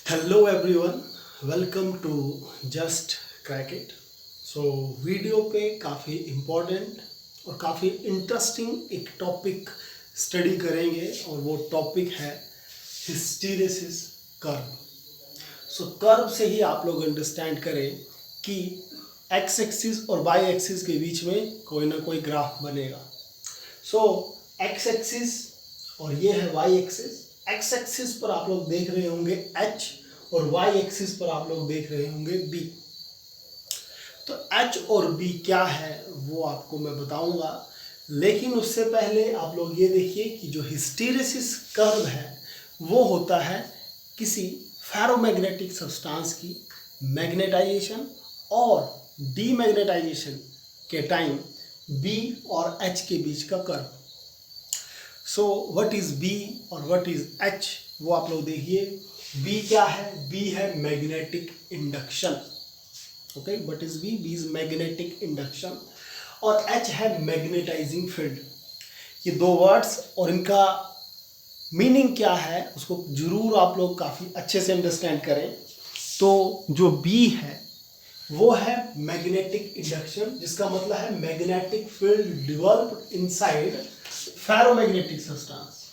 Hello everyone, welcome to just crack it. So video पे काफ़ी important और काफ़ी इंटरेस्टिंग एक टॉपिक स्टडी करेंगे और वो टॉपिक है हिस्टेरेसिस कर्व। सो कर्व से ही आप लोग अंडरस्टैंड करें कि एक्स एक्सिस और वाई एक्सिस के बीच में कोई ना कोई ग्राफ बनेगा। सो एक्स एक्सिस और ये है वाई एक्सिस। एक्स एक्सिस पर आप लोग देख रहे होंगे एच और वाई एक्सिस पर आप लोग देख रहे होंगे बी। तो एच और बी क्या है वो आपको मैं बताऊंगा, लेकिन उससे पहले आप लोग ये देखिए कि जो हिस्टेरेसिस कर्व है वो होता है किसी फेरोमैग्नेटिक सब्सटेंस की मैग्नेटाइजेशन और डीमैग्नेटाइजेशन के टाइम बी और एच के बीच का curve. So what is B और व्हाट इज एच वो आप लोग देखिए। बी क्या है? बी है magnetic induction. Okay, what is B? B is magnetic induction और एच है मैग्नेटाइजिंग फील्ड। ये दो वर्ड्स और इनका मीनिंग क्या है उसको जरूर आप लोग काफ़ी अच्छे से अंडरस्टैंड करें। तो जो बी है वो है मैग्नेटिक इंडक्शन, जिसका मतलब है magnetic field developed inside ferromagnetic substance,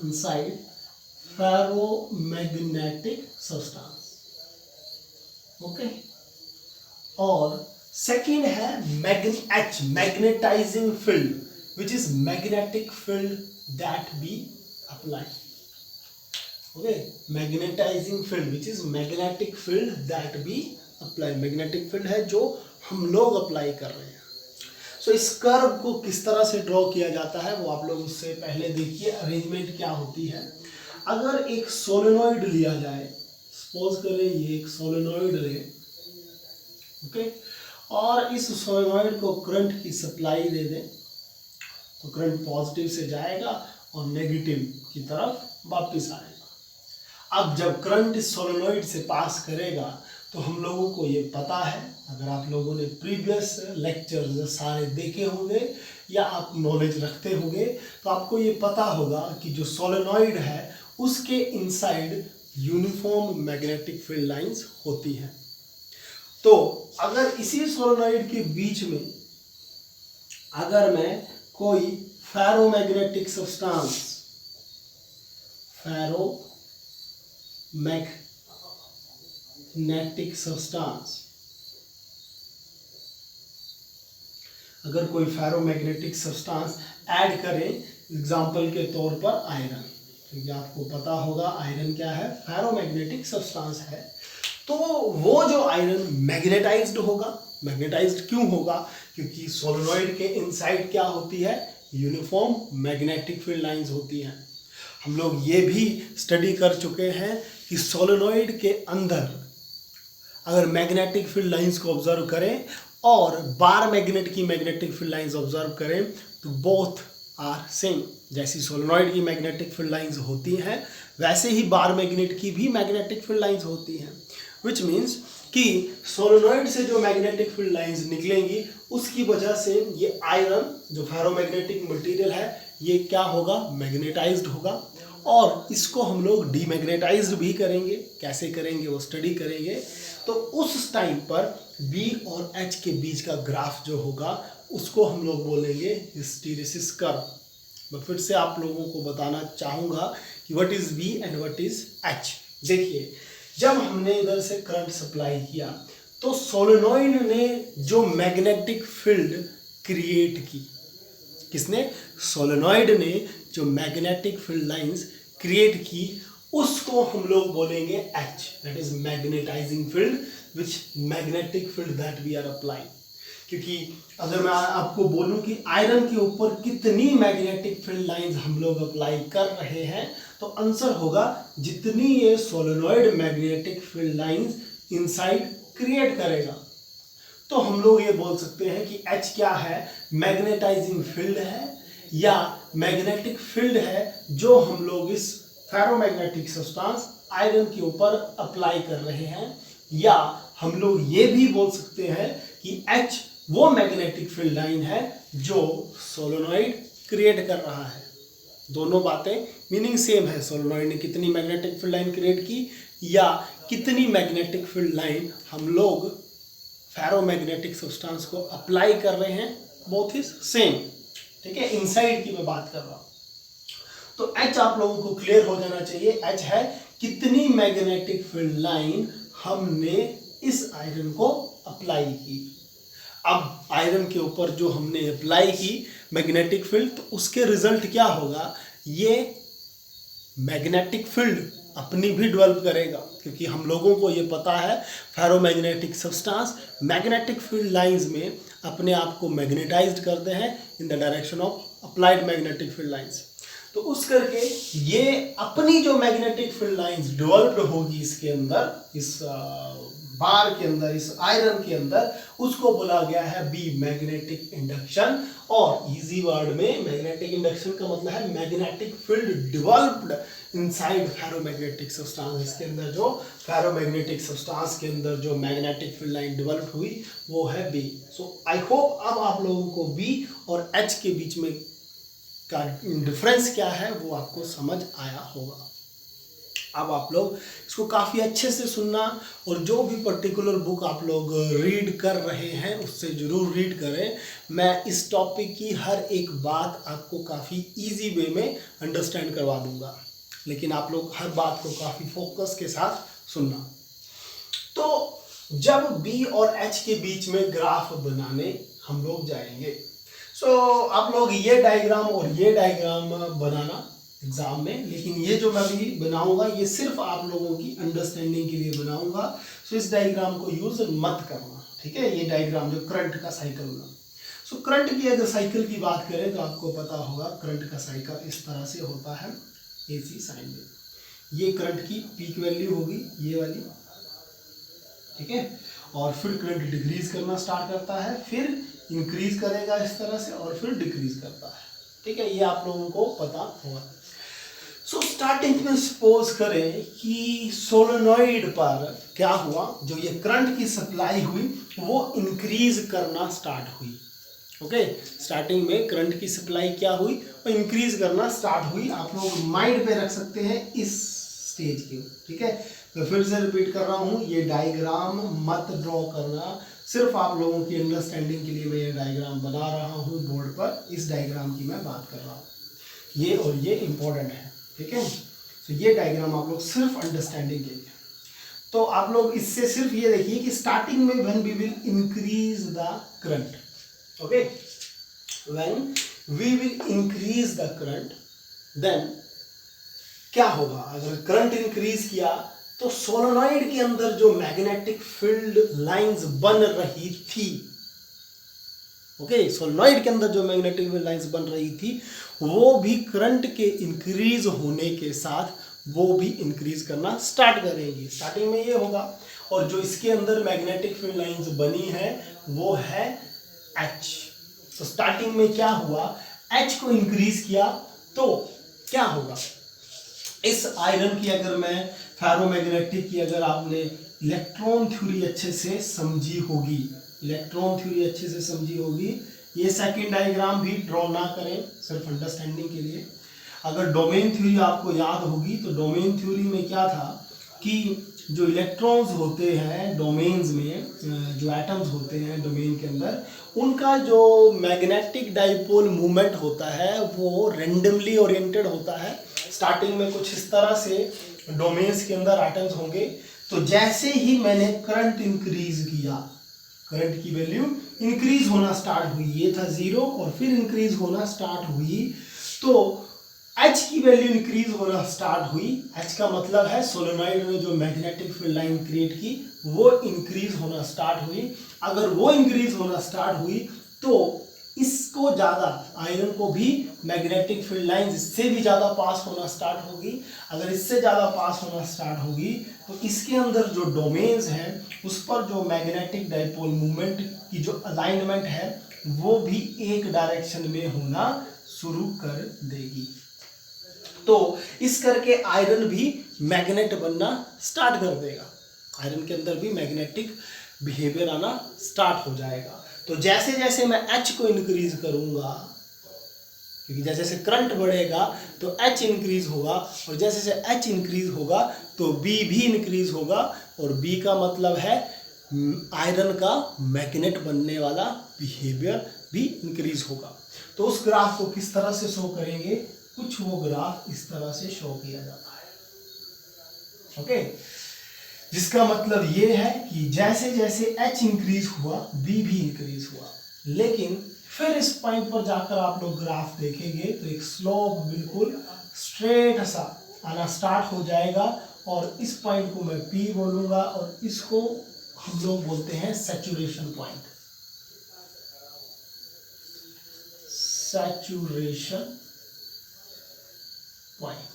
inside ferromagnetic substance. Okay, और सेकेंड है H magnetising field, which is magnetic field that be apply. Okay, magnetising field which is magnetic field that be apply. Magnetic field है जो हम लोग apply कर रहे हैं। सो इस कर्व को किस तरह से ड्रॉ किया जाता है वो आप लोग उससे पहले देखिए अरेंजमेंट क्या होती है। अगर एक सोलेनॉइड लिया जाए, सपोज करें ये एक सोलेनॉइड ले, ओके, और इस सोलेनॉइड को करंट की सप्लाई दे दें तो करंट पॉजिटिव से जाएगा और नेगेटिव की तरफ वापस आएगा। अब जब करंट इस सोलेनॉइड से पास करेगा तो हम लोगों को ये पता है, अगर आप लोगों ने प्रीवियस लेक्चर्स सारे देखे होंगे या आप नॉलेज रखते होंगे तो आपको ये पता होगा कि जो सोलेनॉइड है उसके inside uniform magnetic field lines होती हैं। तो अगर इसी सोलेनॉइड के बीच में अगर मैं कोई फेरोमैग्नेटिक सब्सटेंस, मैग्नेटिक सब्सटेंस, अगर कोई फेरोमैग्नेटिक सब्सटेंस ऐड करें, एग्जांपल के तौर पर आयरन, क्योंकि आपको पता होगा आयरन क्या है? फेरोमैग्नेटिक सब्सटेंस है। तो वो जो आयरन मैग्नेटाइज्ड होगा। मैग्नेटाइज्ड क्यों होगा? क्योंकि सोलेनॉइड के इनसाइड क्या होती है? यूनिफॉर्म मैग्नेटिक फील्ड लाइंस होती हैं। हम लोग ये भी स्टडी कर चुके हैं कि सोलेनॉइड के अंदर अगर मैग्नेटिक फील्ड लाइंस को ऑब्जर्व करें और बार मैग्नेट की मैग्नेटिक फील्ड लाइंस ऑब्जर्व करें तो बोथ आर सेम। जैसी सोलेनॉइड की मैग्नेटिक फील्ड लाइंस होती हैं वैसे ही बार मैग्नेट की भी मैग्नेटिक फील्ड लाइंस होती हैं, विच मीन्स कि सोलेनॉइड से जो मैग्नेटिक फील्ड लाइंस निकलेंगी उसकी वजह से ये आयरन जो फेरोमैग्नेटिक मटेरियल है ये क्या होगा? मैग्नेटाइज्ड होगा। और इसको हम लोग डीमैग्नेटाइज्ड भी करेंगे। कैसे करेंगे वो स्टडी करेंगे। तो उस टाइम पर बी और एच के बीच का ग्राफ जो होगा उसको हम लोग बोलेंगे हिस्टेरेसिस कर्व। मैं फिर से आप लोगों को बताना चाहूँगा कि what is B and what is H. देखिए, जब हमने इधर से करंट सप्लाई किया तो सोलेनॉइड ने जो मैग्नेटिक फील्ड क्रिएट की, किसने? सोलेनॉइड ने जो मैग्नेटिक फील्ड लाइंस क्रिएट की उसको हम लोग बोलेंगे H, that is magnetising field, which magnetic field that we are apply. क्योंकि अगर मैं आपको बोलूं कि आयरन के ऊपर कितनी मैग्नेटिक फील्ड लाइंस हम लोग अप्लाई कर रहे हैं तो आंसर होगा जितनी ये solenoid magnetic field lines inside create करेगा। तो हम लोग ये बोल सकते हैं कि एच क्या है? मैग्नेटाइजिंग फील्ड है या मैग्नेटिक फील्ड है जो हम लोग इस फेरोमैग्नेटिक सब्सटेंस आयरन के ऊपर अप्लाई कर रहे हैं। या हम लोग ये भी बोल सकते हैं कि एच वो मैग्नेटिक फील्ड लाइन है जो सोलेनॉइड क्रिएट कर रहा है। दोनों बातें मीनिंग सेम है। सोलेनॉइड ने कितनी मैग्नेटिक फील्ड लाइन क्रिएट की या कितनी मैग्नेटिक फील्ड लाइन हम लोग फेरोमैग्नेटिक सब्सटेंस को अप्लाई कर रहे हैं, बोथ इज सेम। ठीक है, इनसाइड की मैं बात कर रहा हूं। तो एच आप लोगों को क्लियर हो जाना चाहिए। एच है कितनी मैग्नेटिक फील्ड लाइन हमने इस आयरन को अप्लाई की। अब आयरन के ऊपर जो हमने अप्लाई की मैग्नेटिक फील्ड, तो उसके रिजल्ट क्या होगा, ये मैग्नेटिक फील्ड अपनी भी डेवलप करेगा, क्योंकि हम लोगों को ये पता है ferromagnetic substance magnetic field lines में अपने आप को मैग्नेटाइज्ड करते हैं in the direction of applied magnetic field lines. तो उस करके ये अपनी जो मैग्नेटिक फील्ड लाइंस डेवलप्ड होगी इसके अंदर, इस बार के अंदर, इस आयरन के अंदर, उसको बोला गया है बी मैग्नेटिक इंडक्शन। और इजी वर्ड में मैग्नेटिक इंडक्शन का मतलब है magnetic field developed inside ferromagnetic substance. इसके अंदर जो फेरोमैग्नेटिक सब्सटेंस के अंदर जो मैग्नेटिक फील्ड लाइन डेवलप हुई वो है बी। सो आई होप अब आप लोगों को बी और एच के बीच में का डिफरेंस क्या है वो आपको समझ आया होगा। अब आप लोग इसको काफ़ी अच्छे से सुनना, और जो भी पर्टिकुलर बुक आप लोग रीड कर रहे हैं उससे ज़रूर रीड करें। मैं इस टॉपिक की हर एक बात आपको काफ़ी इजी वे में अंडरस्टैंड करवा दूंगा, लेकिन आप लोग हर बात को काफ़ी फोकस के साथ सुनना। तो जब बी और एच के बीच में ग्राफ बनाने हम लोग जाएंगे, आप लोग ये डायग्राम और ये डायग्राम बनाना एग्जाम में, लेकिन ये जो मैं भी बनाऊंगा ये सिर्फ आप लोगों की अंडरस्टैंडिंग के लिए बनाऊंगा। इस डायग्राम को यूज मत करना, ठीक है। ये डायग्राम जो करंट का साइकिल होगा, करंट की अगर साइकिल की बात करें तो आपको पता होगा करंट का साइकिल इस तरह से होता है, AC साइन वेव। ये करंट की पीक वैल्यू होगी ये वाली, ठीक है। और फिर करंट डिक्रीज करना स्टार्ट करता है, फिर इंक्रीज करेगा इस तरह से, और फिर डिक्रीज करता है, ठीक है। ये आप लोगों को पता होगा। स्टार्टिंग में सपोज करें कि सोलेनॉइड पर क्या हुआ, जो ये करंट की सप्लाई हुई वो इंक्रीज करना स्टार्ट हुई। ओके, स्टार्टिंग में करंट की सप्लाई क्या हुई, वो इंक्रीज करना स्टार्ट हुई। आप लोग माइंड पे रख सकते हैं इस स्टेज के, ठीक है। तो फिर से रिपीट कर रहा हूं, ये डायग्राम मत ड्रॉ करना, सिर्फ आप लोगों की अंडरस्टैंडिंग के लिए मैं ये डायग्राम बना रहा हूं बोर्ड पर। इस डायग्राम की मैं बात कर रहा हूं, ये और ये इंपॉर्टेंट है, ठीक है। ये डायग्राम आप लोग सिर्फ अंडरस्टैंडिंग के लिए। तो आप लोग इससे सिर्फ ये देखिए कि स्टार्टिंग में when we will increase the current, okay, when we will increase the current, then क्या होगा। अगर करंट इंक्रीज किया तो सोलेनॉइड के अंदर जो मैग्नेटिक फील्ड लाइंस बन रही थी, ओके, सोलेनॉइड के अंदर जो मैग्नेटिक फील्ड लाइंस बन रही थी वो भी करंट के इंक्रीज होने के साथ वो भी इंक्रीज करना स्टार्ट करेंगी। स्टार्टिंग में ये होगा, और जो इसके अंदर मैग्नेटिक फील्ड लाइंस बनी है वो है H। तो स्टार्टिंग में क्या हुआ, H को इंक्रीज किया तो क्या होगा, इस आयरन की अगर मैं फेरोमैग्नेटिक की अगर आपने इलेक्ट्रॉन थ्योरी अच्छे से समझी होगी, इलेक्ट्रॉन थ्योरी अच्छे से समझी होगी, ये सेकंड डायग्राम भी ड्रॉ ना करें, सिर्फ अंडरस्टैंडिंग के लिए। अगर डोमेन थ्योरी आपको याद होगी तो डोमेन थ्योरी में क्या था कि जो इलेक्ट्रॉन्स होते हैं डोमेन्स में, जो एटम्स होते हैं डोमेन के अंदर, उनका जो मैग्नेटिक डाइपोल मूवमेंट होता है वो रेंडमली ओरिएंटेड होता है। स्टार्टिंग में कुछ इस तरह से डोमेन्स के अंदर एटम्स होंगे, तो जैसे ही मैंने करंट इंक्रीज किया, करंट की वैल्यू इंक्रीज होना स्टार्ट हुई, ये था 0 और फिर इंक्रीज होना स्टार्ट हुई, तो H की वैल्यू इंक्रीज होना स्टार्ट हुई। H का मतलब है सोलेनॉइड में जो मैग्नेटिक फील्ड लाइन क्रिएट की वो इंक्रीज होना स्टार्ट हुई। अगर वो इंक्रीज होना स्टार्ट हुई तो इसको ज़्यादा, आयरन को भी मैग्नेटिक फील्ड लाइन इससे भी ज़्यादा पास होना स्टार्ट होगी। अगर इससे ज़्यादा पास होना स्टार्ट होगी तो इसके अंदर जो डोमेन्स हैं उस पर जो मैग्नेटिक डाइपोल मूवमेंट की जो अलाइनमेंट है वो भी एक डायरेक्शन में होना शुरू कर देगी। तो इस करके आयरन भी मैग्नेट बनना स्टार्ट कर देगा, आयरन के अंदर भी मैग्नेटिक बिहेवियर आना स्टार्ट हो जाएगा। तो जैसे जैसे मैं H को इंक्रीज करूंगा, क्योंकि जैसे जैसे करंट बढ़ेगा तो H इंक्रीज होगा, और जैसे जैसे H इंक्रीज होगा तो B भी इंक्रीज होगा, और B का मतलब है आयरन का मैग्नेट बनने वाला बिहेवियर भी इंक्रीज होगा। तो उस ग्राफ को किस तरह से शो करेंगे, कुछ वो ग्राफ इस तरह से शो किया जाता है। ओके, जिसका मतलब ये है कि जैसे जैसे H इंक्रीज हुआ B भी इंक्रीज हुआ, लेकिन फिर इस पॉइंट पर जाकर आप लोग ग्राफ देखेंगे तो एक स्लोप बिल्कुल स्ट्रेट सा आना स्टार्ट हो जाएगा, और इस पॉइंट को मैं P बोलूंगा, और इसको हम लोग बोलते हैं saturation point. Saturation point,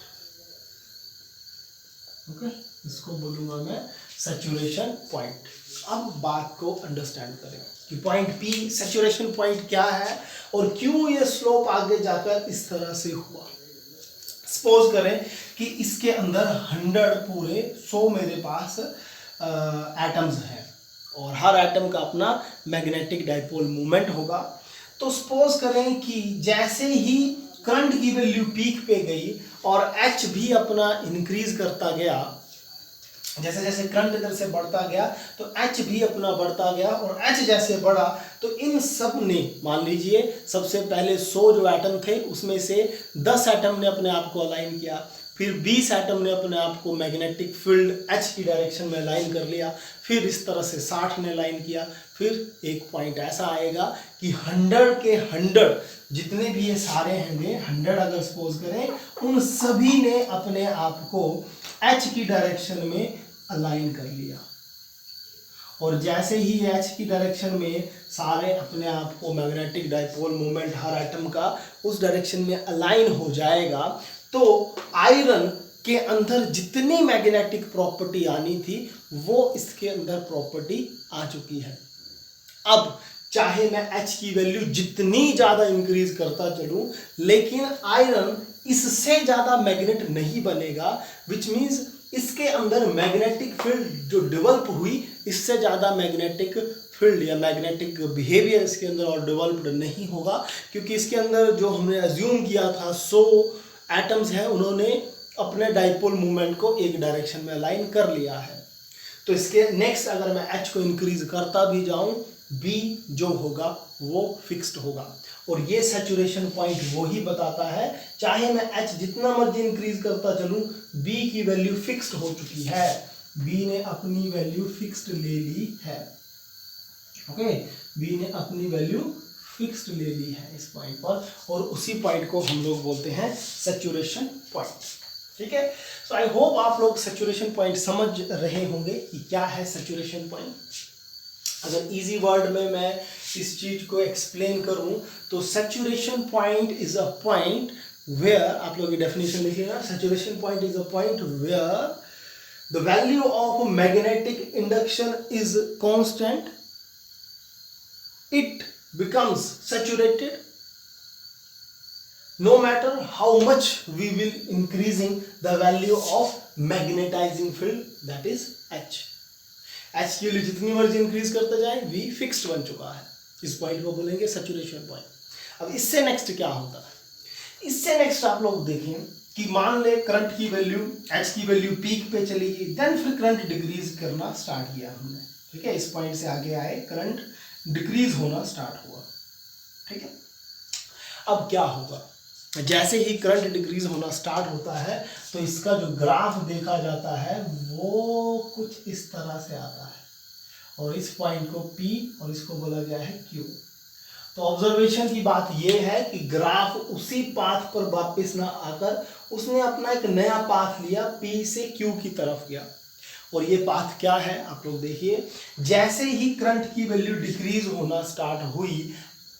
okay, इसको बोलूंगा मैं सैचुरेशन पॉइंट। अब बात को अंडरस्टैंड करें कि पॉइंट P सैचुरेशन पॉइंट क्या है और क्यों ये स्लोप आगे जाकर इस तरह से हुआ। सपोज करें कि इसके अंदर 100 पूरे 100 मेरे पास एटम्स हैं, और हर एटम का अपना मैग्नेटिक डाइपोल मोमेंट होगा। तो सपोज करें कि जैसे ही करंट की वैल्यू पीक पे गई और H भी अपना इंक्रीज करता गया, जैसे जैसे करंट इधर से बढ़ता गया तो H भी अपना बढ़ता गया, और H जैसे बढ़ा तो इन सब ने, मान लीजिए सबसे पहले 100 जो एटम थे उसमें से 10 एटम ने अपने आप को अलाइन किया, फिर 20 एटम ने अपने आप को मैग्नेटिक फील्ड H की डायरेक्शन में अलाइन कर लिया, फिर इस तरह से 60 ने अलाइन किया, फिर एक पॉइंट ऐसा आएगा कि 100 के 100 जितने भी ये सारे होंगे, 100 अगर सपोज करें, उन सभी ने अपने आप को H की डायरेक्शन में अलाइन कर लिया, और जैसे ही H की डायरेक्शन में सारे अपने आप को मैग्नेटिक डाइपोल मोमेंट हर एटम का उस डायरेक्शन में अलाइन हो जाएगा, तो आयरन के अंदर जितनी मैग्नेटिक प्रॉपर्टी आनी थी वो इसके अंदर प्रॉपर्टी आ चुकी है। अब चाहे मैं H की वैल्यू जितनी ज्यादा इंक्रीज करता चलूं, लेकिन आयरन इससे ज्यादा मैग्नेट नहीं बनेगा, विच मीन्स इसके अंदर मैग्नेटिक फील्ड जो डेवलप हुई, इससे ज़्यादा मैग्नेटिक फील्ड या मैग्नेटिक बिहेवियर इसके अंदर और डेवलप्ड नहीं होगा, क्योंकि इसके अंदर जो हमने अज्यूम किया था 100 एटम्स हैं, उन्होंने अपने डाइपोल मूवमेंट को एक डायरेक्शन में अलाइन कर लिया है। तो इसके नेक्स्ट अगर मैं H को इंक्रीज करता भी जाऊं, B जो होगा वो फिक्स्ड होगा, और ये सैचुरेशन पॉइंट वो ही बताता है, चाहे मैं H जितना मर्जी इंक्रीज करता चलूं, B की वैल्यू फिक्स्ड हो चुकी है, B ने अपनी वैल्यू फिक्स्ड ले ली है। ओके, B ने अपनी वैल्यू फिक्स्ड ले ली है इस पॉइंट पर, और उसी पॉइंट को हम लोग बोलते हैं सैचुरेशन पॉइंट। ठीक है, सो आई होप आप लोग सैचुरेशन पॉइंट समझ रहे होंगे कि क्या है सैचुरेशन पॉइंट। अगर इजी वर्ड में मैं इस चीज को एक्सप्लेन करूं तो saturation point is a point where, आप लोग ये डेफिनेशन लिखिएगा, saturation point is a point where the value of magnetic induction is constant, it becomes saturated no matter how much we will increasing the value of magnetizing field, that is H की value जितनी मर्जी increase करते जाए, V fixed बन चुका है। इस point को बोलेंगे सैचुरेशन पॉइंट। अब इससे नेक्स्ट क्या होता है, इससे नेक्स्ट आप लोग देखें कि मान ले करंट की वैल्यू H की वैल्यू पीक पे चली गई, देन फिर करंट डिक्रीज करना स्टार्ट किया हमने। ठीक है, इस पॉइंट से आगे आए, करंट डिक्रीज होना स्टार्ट हुआ। ठीक है, अब क्या होगा, जैसे ही करंट डिक्रीज होना स्टार्ट होता है तो इसका जो ग्राफ देखा जाता है वो कुछ इस तरह से आता है, और इस पॉइंट को P और इसको बोला गया है Q। तो ऑब्जर्वेशन की बात यह है कि ग्राफ उसी पाथ पर वापस ना आकर उसने अपना एक नया पाथ लिया, P से Q की तरफ गया। और ये पाथ क्या है आप लोग देखिए, जैसे ही करंट की वैल्यू डिक्रीज होना स्टार्ट हुई,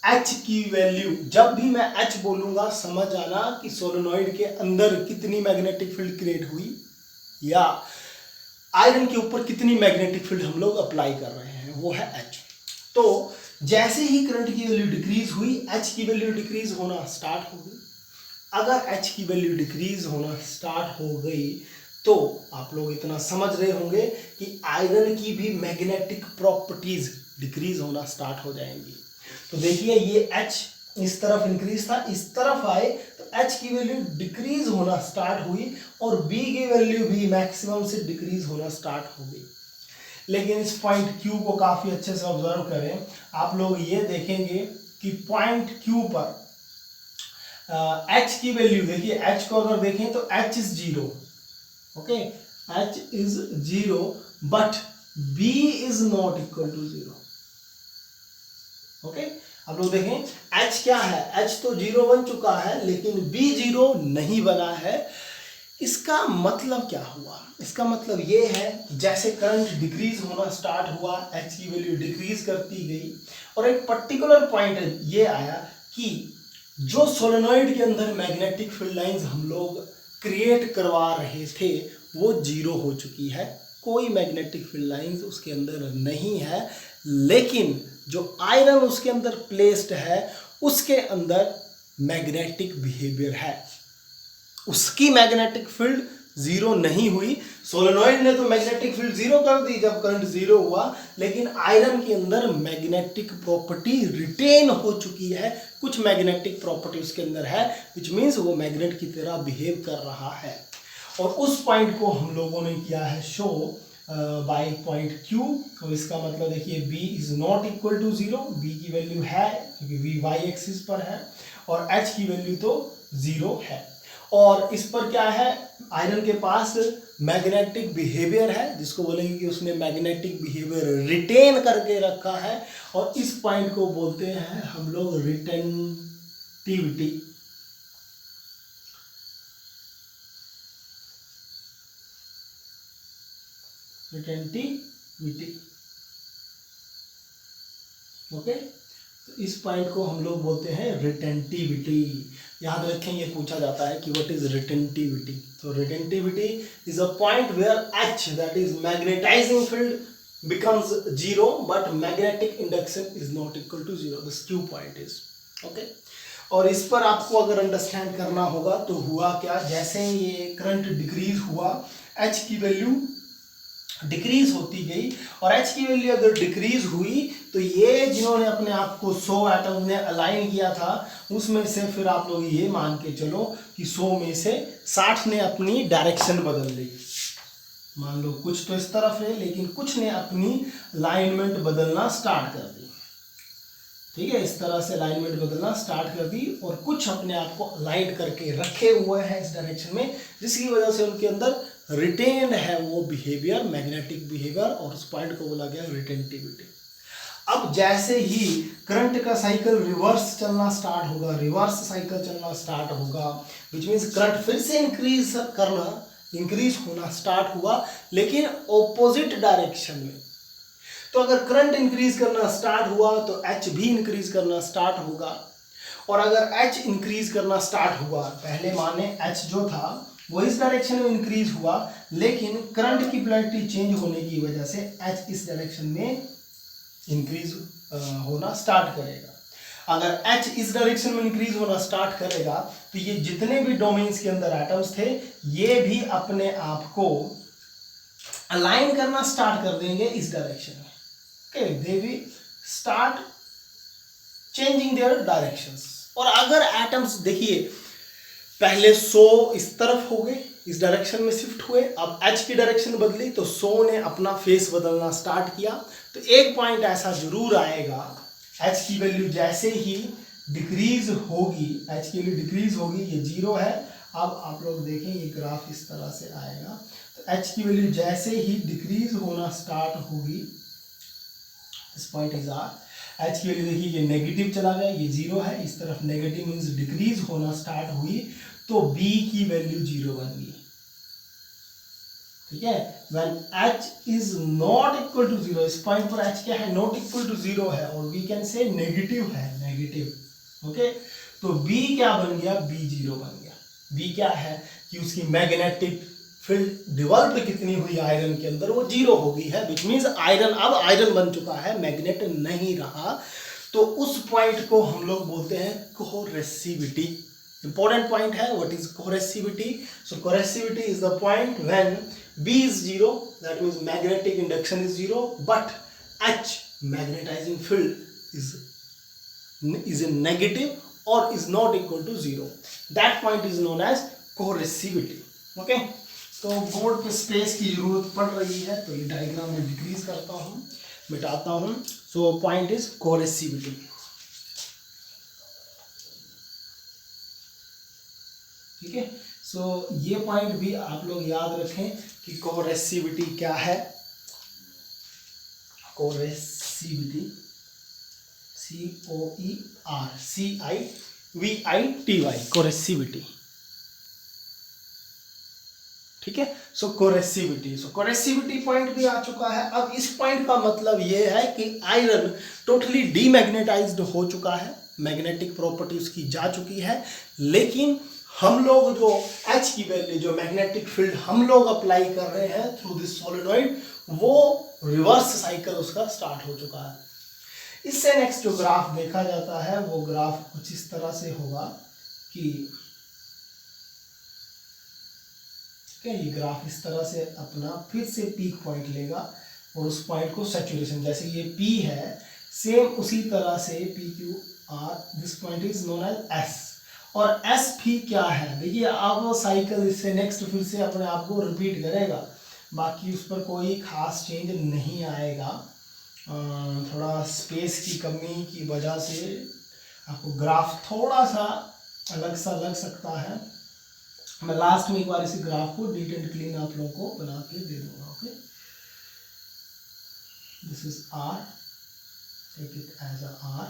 H की वैल्यू, जब भी मैं H बोलूंगा समझ आना कि सोलेनॉइड के अंदर कितनी मैग्नेटिक फील्ड क्रिएट हुई या आयरन के ऊपर कितनी मैग्नेटिक फील्ड हम लोग अप्लाई कर रहे हैं, वो है H। तो जैसे ही करंट की वैल्यू डिक्रीज हुई, H की वैल्यू डिक्रीज होना स्टार्ट हो गई। अगर H की वैल्यू डिक्रीज होना स्टार्ट हो गई तो आप लोग इतना समझ रहे होंगे कि आयरन की भी मैग्नेटिक प्रॉपर्टीज डिक्रीज होना स्टार्ट हो जाएंगी। तो देखिए ये H इस तरफ इंक्रीज था, इस तरफ आए तो H की वैल्यू डिक्रीज होना स्टार्ट हुई और B की वैल्यू भी मैक्सिमम से डिक्रीज होना स्टार्ट हो गई। लेकिन इस पॉइंट Q को काफी अच्छे से ऑब्जर्व करें, आप लोग ये देखेंगे कि पॉइंट Q पर H की वैल्यू देखिए, H को अगर देखें तो H is 0, okay, H is 0 but B is not equal to 0, okay. अब लोग देखें H क्या है, H तो 0 बन चुका है लेकिन B 0 नहीं बना है। इसका मतलब क्या हुआ, इसका मतलब ये है जैसे करंट डिक्रीज होना स्टार्ट हुआ, H की वैल्यू डिक्रीज करती गई और एक पर्टिकुलर पॉइंट ये आया कि जो सोलेनॉइड के अंदर मैग्नेटिक फील्ड लाइंस हम लोग क्रिएट करवा रहे थे वो 0 हो चुकी है, कोई मैग्नेटिक फील्ड लाइंस उसके अंदर नहीं है। लेकिन जो आयरन उसके अंदर प्लेस्ड है उसके अंदर मैग्नेटिक बिहेवियर है, उसकी मैग्नेटिक फील्ड 0 नहीं हुई। सोलेनॉइड ने तो मैग्नेटिक फील्ड 0 कर दी जब करंट 0 हुआ, लेकिन आयरन के अंदर मैग्नेटिक प्रॉपर्टी रिटेन हो चुकी है, कुछ मैग्नेटिक प्रॉपर्टी उसके अंदर है, विच मीन्स वो मैग्नेट की तरह बिहेव कर रहा है। और उस पॉइंट को हम लोगों ने किया है शो बाय पॉइंट Q। तो इसका मतलब देखिए B is not equal to 0, B की वैल्यू है क्योंकि V y एक्सिस पर है और H की वैल्यू तो 0 है। और इस पर क्या है, आयरन के पास मैग्नेटिक बिहेवियर है जिसको बोलेंगे कि उसने मैग्नेटिक बिहेवियर रिटेन करके रखा है और इस पॉइंट को बोलते हैं हम लोग रिटेंटिविटी। Retentivity, okay. तो इस पॉइंट को हम लोग बोलते हैं रिटेंटिविटी। याद रखें ये पूछा जाता है कि व्हाट इज रिटेंटिविटी। तो retentivity is a point where H that is magnetising field becomes 0 but magnetic induction is not equal to 0, this Q point is, okay। और इस पर आपको अगर अंडरस्टैंड करना होगा तो हुआ क्या, जैसे ये करंट डिक्रीज हुआ H की वैल्यू डिक्रीज होती गई और H की वैल्यू अगर डिक्रीज हुई तो ये जिन्होंने अपने आप को 100 एटम ने अलाइन किया था उसमें से फिर आप लोग ये मान के चलो कि 100 में से 60 ने अपनी डायरेक्शन बदल ली। मान लो कुछ तो इस तरफ है लेकिन कुछ ने अपनी अलाइनमेंट बदलना स्टार्ट कर दी, ठीक है, इस तरह से अलाइनमेंट बदलना स्टार्ट कर दी और कुछ अपने आप को अलाइन करके रखे हुए हैं इस डायरेक्शन में, जिसकी वजह से उनके अंदर रिटेन्ड है वो बिहेवियर, मैग्नेटिक बिहेवियर, और उस पॉइंट को बोला गया रिटेंटिविटी। अब जैसे ही करंट का साइकिल रिवर्स चलना स्टार्ट होगा, रिवर्स साइकिल चलना स्टार्ट होगा, विच मीन्स करंट फिर से इंक्रीज होना स्टार्ट हुआ लेकिन ऑपोजिट डायरेक्शन में। तो अगर करंट इंक्रीज करना स्टार्ट हुआ तो H भी इंक्रीज करना स्टार्ट होगा, और अगर H इंक्रीज करना स्टार्ट हुआ, पहले माने H जो था वो इस डायरेक्शन में इंक्रीज हुआ लेकिन करंट की पोलैरिटी चेंज होने की वजह से H इस डायरेक्शन में इंक्रीज होना स्टार्ट करेगा। अगर H इस डायरेक्शन में इंक्रीज होना स्टार्ट करेगा तो ये जितने भी डोमेन्स के अंदर एटम्स थे ये भी अपने आप को अलाइन करना स्टार्ट कर देंगे इस डायरेक्शन में, okay, they will start changing their directions. और अगर एटम्स देखिए पहले 100 इस तरफ हो गए, इस डायरेक्शन में शिफ्ट हुए, अब H की डायरेक्शन बदली तो 100 ने अपना फेस बदलना स्टार्ट किया, तो एक पॉइंट ऐसा जरूर आएगा H की वैल्यू जैसे ही डिक्रीज होगी, H की वैल्यू डिक्रीज होगी, ये 0 है। अब आप लोग देखें ये ग्राफ इस तरह से आएगा, तो H की वैल्यू जैसे ही डिक्रीज होना स्टार्ट होगी, this point is R, H की वैल्यू देखिए ये नेगेटिव चला गया, ये 0 है, इस तरफ नेगेटिव मीन्स डिक्रीज होना स्टार्ट हुई तो B की वैल्यू 0 बन गई, ठीक है। When H is not equal to 0, इस पॉइंट पर H क्या है, नॉट इक्वल टू 0 है और वी कैन से नेगेटिव है, नेगेटिव, ओके। तो B क्या बन गया, B 0 बन गया। B क्या है कि उसकी मैग्नेटिक फील्ड डेवलप कितनी हुई आयरन के अंदर, वो 0 हो गई है, विच मीन्स आयरन अब आयरन बन चुका है, मैग्नेट नहीं रहा। तो उस पॉइंट को हम लोग बोलते हैं कोहेसिविटी। इंपॉर्टेंट पॉइंट है, what is cohesivity. So cohesivity is the point when B is 0, that means magnetic induction is 0, but H magnetizing field is is a negative or is not equal to 0. That point is known as coercivity. Okay, तो board पे space की जरूरत पड़ रही है तो ये diagram में डिक्रीज करता हूँ, मिटाता हूँ. So point is coercivity. ठीक है, सो ये पॉइंट भी आप लोग याद रखें कि coercivity क्या है. coercivity COERCIVITY coercivity. ठीक है, सो कोरेसिविटी पॉइंट भी आ चुका है. अब इस पॉइंट का मतलब ये है कि आयरन टोटली डीमैग्नेटाइज्ड हो चुका है, मैग्नेटिक प्रॉपर्टी उसकी जा चुकी है, लेकिन हम लोग जो H की वैल्यू, जो मैग्नेटिक फील्ड हम लोग अप्लाई कर रहे हैं थ्रू दिस सोलेनॉइड, वो रिवर्स साइकिल उसका स्टार्ट हो चुका है. इससे नेक्स्ट जो ग्राफ देखा जाता है वो ग्राफ कुछ इस तरह से होगा कि ये ग्राफ इस तरह से अपना फिर से पीक पॉइंट लेगा और उस पॉइंट को सैचुरेशन, जैसे ये P है, सेम उसी तरह से PQR, this point is known as S. और S भी क्या है, देखिए अब साइकिल इससे नेक्स्ट फिर से अपने आप को रिपीट करेगा, बाकी उस पर कोई खास चेंज नहीं आएगा. थोड़ा स्पेस की कमी की वजह से आपको ग्राफ थोड़ा सा अलग सा लग सकता है. मैं लास्ट में एक बार इसी ग्राफ को नीट एंड क्लीन आप लोगों को बना के दे दूंगा. Okay, this is R, take it as a R.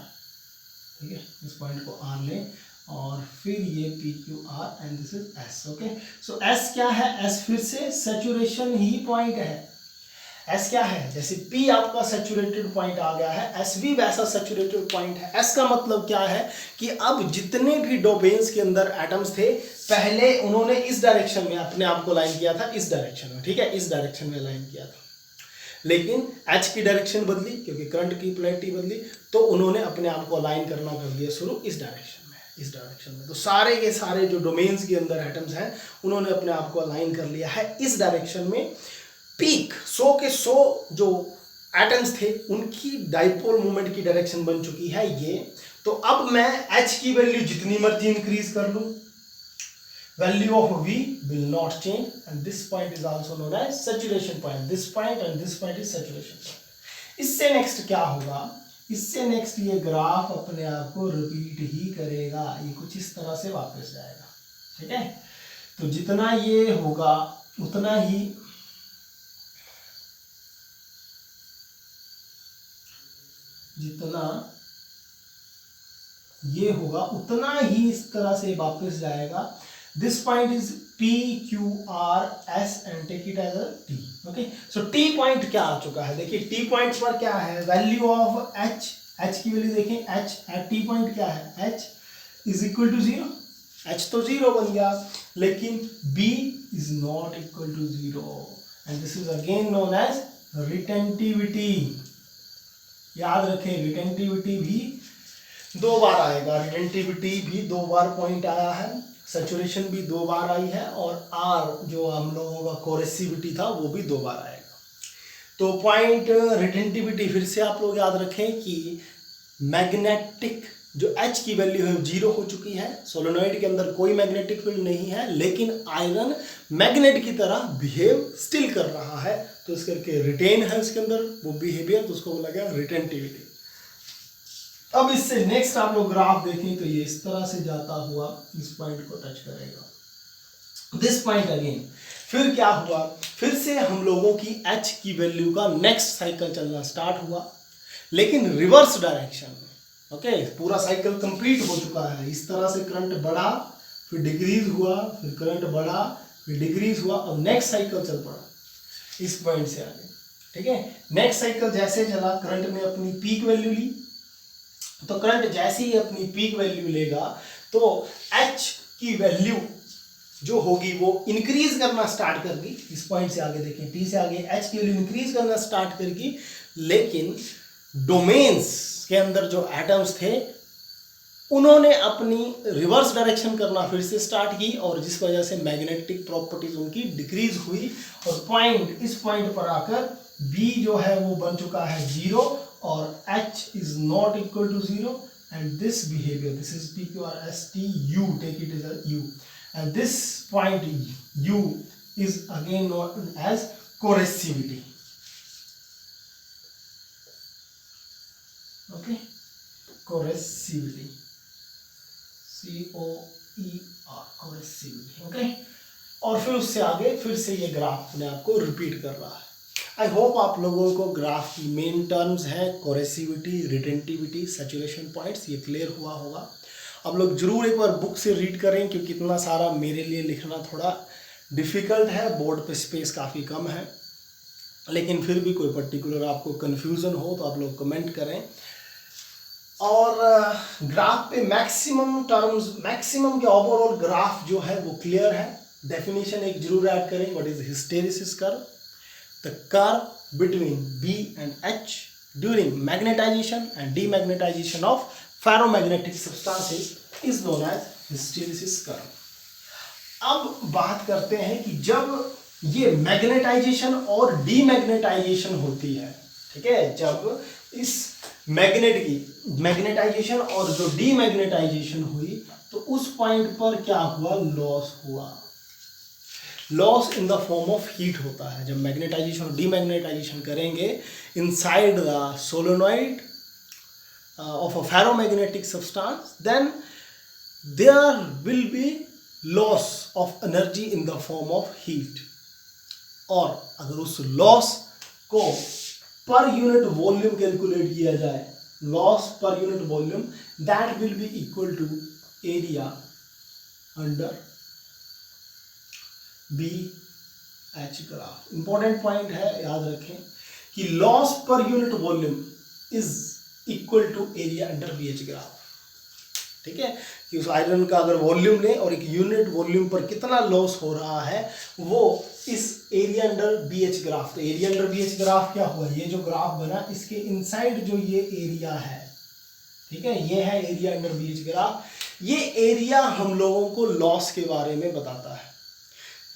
ठीक है, इस पॉइंट को R लें और फिर ये PQR and this is S. Okay, so S क्या है, S फिर से सैचुरेशन ही पॉइंट है. S क्या है, जैसे P आपका सैचुरेटेड पॉइंट आ गया है, S भी वैसा सैचुरेटेड पॉइंट है. S का मतलब क्या है कि अब जितने भी डोमेन्स के अंदर एटम्स थे, पहले उन्होंने इस डायरेक्शन में अपने आप को लाइन किया था, इस डायरेक्शन में. ठीक है, इस डायरेक्शन में लाइन किया था, लेकिन H की डायरेक्शन बदली क्योंकि करंट की पोलैरिटी बदली, तो उन्होंने अपने आप को अलाइन करना कर दिया शुरू इस डायरेक्शन में, इस डायरेक्शन में. तो सारे के सारे जो डोमेन्स के अंदर एटम्स हैं उन्होंने अपने आप को अलाइन कर लिया है इस डायरेक्शन में. पीक 100 के 100 जो एटम्स थे उनकी डाइपोल मोमेंट की डायरेक्शन बन चुकी है ये. तो अब मैं H की वैल्यू जितनी मर्जी इंक्रीज कर लूं, value of V will not change and this point is also known as saturation point. This point and this point is saturation point. इससे नेक्स्ट क्या होगा, इससे नेक्स्ट ये ग्राफ अपने आप को रिपीट ही करेगा, ये कुछ इस तरह से वापस जाएगा. ठीक है, तो जितना ये होगा उतना ही उतना ही इस तरह से वापस जाएगा. This point is PQRS and take it as a T. Okay, so T point क्या आ चुका है, देखिए T पॉइंट पर क्या है, वैल्यू ऑफ H की वैल्यू देखें, H एट T पॉइंट क्या है, H is equal to 0. H तो 0 बन गया, लेकिन B is not equal to 0 and this is again known as retentivity. याद रखें, रिटेंटिविटी भी 2 बार आएगा, रिटेंटिविटी भी 2 बार पॉइंट आया है, सैचुरेशन भी 2 बार आई है, और R जो हम लोगों का कोरेसिविटी था वो भी 2 बार आएगा. तो पॉइंट रिटेंटिविटी फिर से आप लोग याद रखें कि मैग्नेटिक जो H की वैल्यू है 0 हो चुकी है, सोलेनॉइड के अंदर कोई मैग्नेटिक फील्ड नहीं है, लेकिन आयरन मैग्नेट की तरह बिहेव स्टिल कर रहा है, तो इस करके रिटेन है उसके अंदर वो बिहेवियर, तो उसको बोला गया रिटेंटिविटी. अब इससे नेक्स्ट आप लोग ग्राफ देखें तो ये इस तरह से जाता हुआ इस पॉइंट को टच करेगा, दिस पॉइंट अगेन. फिर क्या हुआ, फिर से हम लोगों की H की वैल्यू का नेक्स्ट साइकिल चलना स्टार्ट हुआ, लेकिन रिवर्स डायरेक्शन में. ओके, पूरा साइकिल कंप्लीट हो चुका है. इस तरह से करंट बढ़ा, फिर डिक्रीज हुआ, फिर करंट बढ़ा, फिर डिक्रीज हुआ, अब नेक्स्ट साइकिल चल पड़ा इस पॉइंट से आगे. ठीक है, नेक्स्ट साइकिल जैसे चला, करंट ने अपनी पीक वैल्यू ली, तो करंट जैसे ही अपनी पीक वैल्यू लेगा तो H की वैल्यू जो होगी वो इंक्रीज करना स्टार्ट करगी. इस पॉइंट से आगे देखें, P से आगे H की वैल्यू इंक्रीज करना स्टार्ट करगी, लेकिन डोमेन्स के अंदर जो एटम्स थे उन्होंने अपनी रिवर्स डायरेक्शन करना फिर से स्टार्ट की, और जिस वजह से मैग्नेटिक प्रॉपर्टीज उनकी डिक्रीज हुई, और पॉइंट इस पॉइंट पर आकर B जो है वो बन चुका है 0 और H is not equal to 0 and this behavior, this is PQRSTU, take it as a U, and this point U is again known as coercivity. Okay, coercivity, COER, coercivity. Okay, और फिर उससे आगे फिर से ये ग्राफ अपने आप को रिपीट कर रहा है. आई होप आप लोगों को ग्राफ की मेन टर्म्स है कोरेसिविटी, रिटेंटिविटी, सैचुरेशन पॉइंट्स, ये क्लियर हुआ होगा. आप लोग जरूर एक बार बुक से रीड करें, क्योंकि इतना सारा मेरे लिए लिखना थोड़ा डिफ़िकल्ट है, बोर्ड पे स्पेस काफ़ी कम है. लेकिन फिर भी कोई पर्टिकुलर आपको कन्फ्यूज़न हो तो आप लोग कमेंट करें. और ग्राफ पे मैक्सिमम टर्म्स, मैक्सिमम के ओवरऑल ग्राफ जो है वो क्लियर है. डेफिनेशन एक जरूर ऐड करें. What is hysteresis curve? The curve between B and H during magnetisation and demagnetisation of ferromagnetic substances is known as hysteresis curve. अब बात करते हैं कि जब ये मैग्नेटाइजेशन और डीमैग्नेटाइजेशन होती है, ठीक है, जब इस मैग्नेट की मैग्नेटाइजेशन और जो डीमैग्नेटाइजेशन हुई तो उस पॉइंट पर क्या हुआ? लॉस हुआ. Loss in the form of heat होता है. जब मैग्नेटाइजेशन और डीमैग्नेटाइजेशन करेंगे inside the solenoid of a ferromagnetic substance, then there will be loss of energy in the form of heat. और अगर उस लॉस को पर यूनिट वॉल्यूम कैलकुलेट किया जाए, loss per unit volume, that will be equal to area under BH graph. Important point है, याद रखें कि loss per unit volume is equal to area under BH graph. ठीक है, कि उस आयरन का अगर वॉल्यूम लें और एक यूनिट वॉल्यूम पर कितना लॉस हो रहा है वो इस एरिया अंडर BH ग्राफ. तो एरिया अंडर BH ग्राफ क्या हुआ? ये जो ग्राफ बना इसके इनसाइड जो ये एरिया है, ठीक है, ये है एरिया अंडर BH ग्राफ. ये एरिया हम लोगों को लॉस के बारे में बताता है.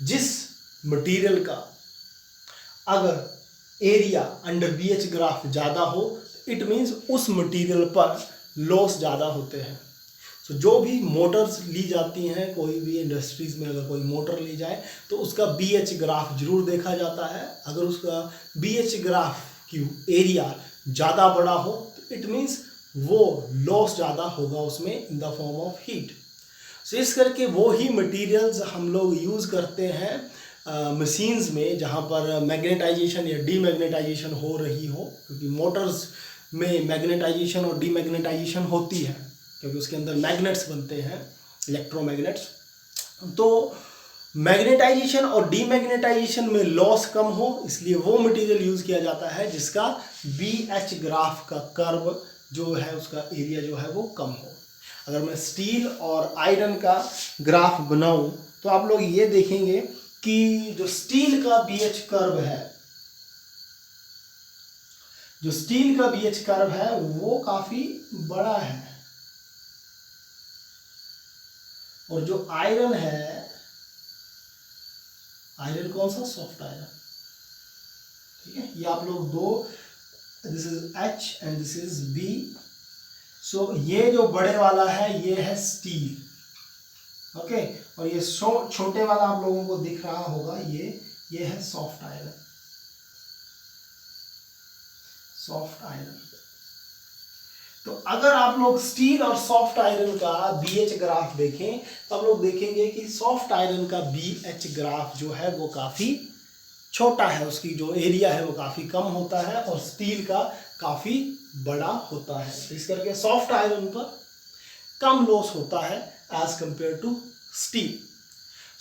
जिस मटेरियल का अगर एरिया अंडर BH ग्राफ ज़्यादा हो, इट मीन्स उस मटेरियल पर लॉस ज़्यादा होते हैं. तो जो भी मोटर्स ली जाती हैं, कोई भी इंडस्ट्रीज़ में अगर कोई मोटर ली जाए तो उसका BH ग्राफ जरूर देखा जाता है. अगर उसका BH ग्राफ की एरिया ज़्यादा बड़ा हो तो इट मीन्स वो लॉस ज़्यादा होगा उसमें in the form of heat. So इस करके वो ही मटेरियल्स हम लोग यूज़ करते हैं मशीन्स में जहाँ पर मैग्नेटाइजेशन या डीमैग्नेटाइजेशन हो रही हो, क्योंकि मोटर्स में मैग्नेटाइजेशन और डीमैग्नेटाइजेशन होती है क्योंकि उसके अंदर मैग्नेट्स बनते हैं, इलेक्ट्रोमैग्नेट्स. तो मैग्नेटाइजेशन और डीमैग्नेटाइजेशन में लॉस कम हो, इसलिए वो मटेरियल यूज़ किया जाता है जिसका BH ग्राफ का कर्व जो है, उसका एरिया जो है वो कम हो. अगर मैं स्टील और आयरन का ग्राफ बनाऊं तो आप लोग ये देखेंगे कि जो स्टील का BH कर्व है, जो स्टील का BH कर्व है वो काफी बड़ा है, और जो आयरन है, आयरन कौन सा? Soft iron. ठीक है, ये आप लोग दो, this is H and this is B. सो ये जो बड़े वाला है ये है स्टील. ओके, और ये छोटे वाला आप लोगों को दिख रहा होगा, ये है सॉफ्ट आयरन. Soft iron. तो अगर आप लोग स्टील और सॉफ्ट आयरन का BH ग्राफ देखें तो आप लोग देखेंगे कि सॉफ्ट आयरन का BH ग्राफ जो है वो काफ़ी छोटा है, उसकी जो एरिया है वो काफ़ी कम होता है, और स्टील का काफ़ी बड़ा होता है. इस करके सॉफ्ट आयरन पर कम लॉस होता है as compare to steel.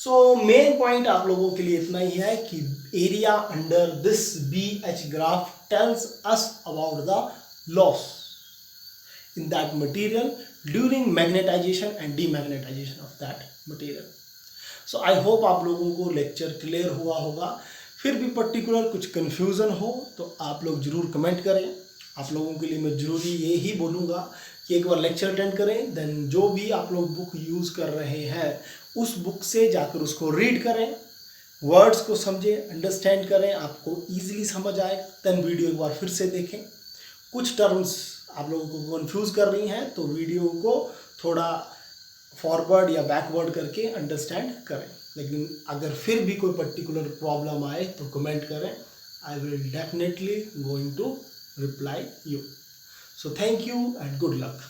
So main point आप लोगों के लिए इतना ही है कि area under this BH graph tells us about the loss in that material during magnetization and demagnetization of that material. So I hope आप लोगों को लेक्चर क्लियर हुआ होगा. फिर भी पर्टिकुलर कुछ कन्फ्यूज़न हो तो आप लोग ज़रूर कमेंट करें. आप लोगों के लिए मैं ज़रूरी ये ही बोलूँगा कि एक बार लेक्चर अटेंड करें, देन जो भी आप लोग बुक यूज़ कर रहे हैं उस बुक से जाकर उसको रीड करें, वर्ड्स को समझें, अंडरस्टैंड करें, आपको ईजिली समझ आएगा. देन वीडियो एक बार फिर से देखें. कुछ टर्म्स आप लोगों को कंफ्यूज कर रही हैं तो वीडियो को थोड़ा फॉरवर्ड या बैकवर्ड करके अंडरस्टैंड करें। लेकिन अगर फिर भी कोई पर्टिकुलर प्रॉब्लम आए तो कमेंट करें, I will definitely going to reply you. So thank you and good luck.